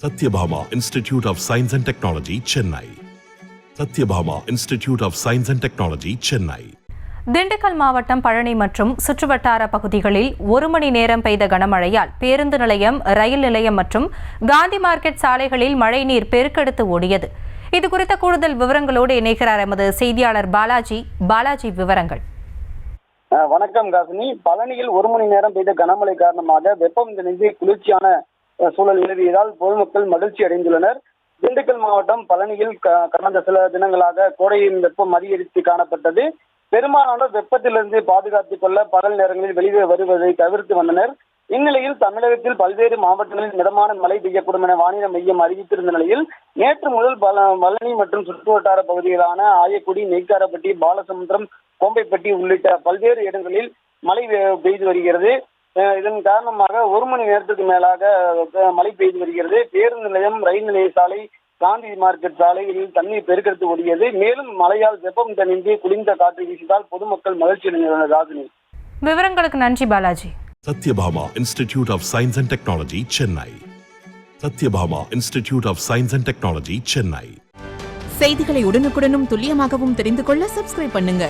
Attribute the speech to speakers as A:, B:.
A: Satyabhama Institute of Science and Technology, Chennai. Satyabhama Institute of Science and Technology, Chennai.
B: Dindigul மாவட்டம் பழனி மற்றும் சுற்றுவட்டார பகுதிகளில் 1 மணி நேரம் பெய்த கனமழையால் பேருந்து நிலையம், ரயில் நிலையம் மற்றும் காந்தி மார்க்கெட் சாலைகளில் மழைநீர் பெருக்கெடுத்து ஓடியது. இதுகுறித்த கூடுதல் விவரங்களோடு இணைகிறார் எமது செய்தியாளர் பாலாஜி. விவரங்கள்.
C: வணக்கம் காசினி. பழனியில் 1 மணி நேரம் பெய்த கனமழை காரணமாக வெப்பம் தணிந்து குளிர்ச்சியான சூழல் நிலவியதால் பொதுமக்கள் மகிழ்ச்சி அடைந்துள்ளனர். திண்டுக்கல் மாவட்டம் பழனியில் கடந்த சில தினங்களாக கோடையின் வெப்பம் அதிகரித்து காணப்பட்டது. பெரும்பாலானோர் வெப்பத்திலிருந்து பாதுகாத்துக் கொள்ள பகல் நேரங்களில் வெளியே வருவதை தவிர்த்து வந்தனர். இந்நிலையில் தமிழகத்தில் பல்வேறு மாவட்டங்களில் மிதமான மழை பெய்யக்கூடும் என வானிலை மையம் அறிவித்திருந்த நிலையில் நேற்று முதல் பழனி மற்றும் சுற்றுவட்டார பகுதிகளான ஆயக்குடி, நெய்க்காரப்பட்டி, பாலசமுத்திரம், கோம்பைப்பட்டி உள்ளிட்ட பல்வேறு இடங்களில் மழை பெய்து வருகிறது. இதன் காரணமாக 1 மணி நேரத்துக்கு மேலாக மழை பெய்து வருகிறது. பேருந்து நிலையம், ரயில் நிலைய சாலை, காந்தி மார்க்கெட் சாலையில் தண்ணீர் பெருக்கெடுத்து ஓடியது. மேலும் மழையால் வெப்பம் தணிந்து குளிர்ந்த காற்று வீசியதால் பொதுமக்கள் மகிழ்ச்சி அடைந்துள்ளனர். ராஜினி,
B: விவரங்களுக்கு நன்றி Balaji.
A: Satyabhama Institute of Science and Technology, Chennai. Satyabhama Institute of Science and Technology, Chennai.
D: செய்திகளை உடனுக்குடனும் துல்லியமாகவும் தெரிந்து கொள்ள சப்ஸ்கிரைப் பண்ணுங்க.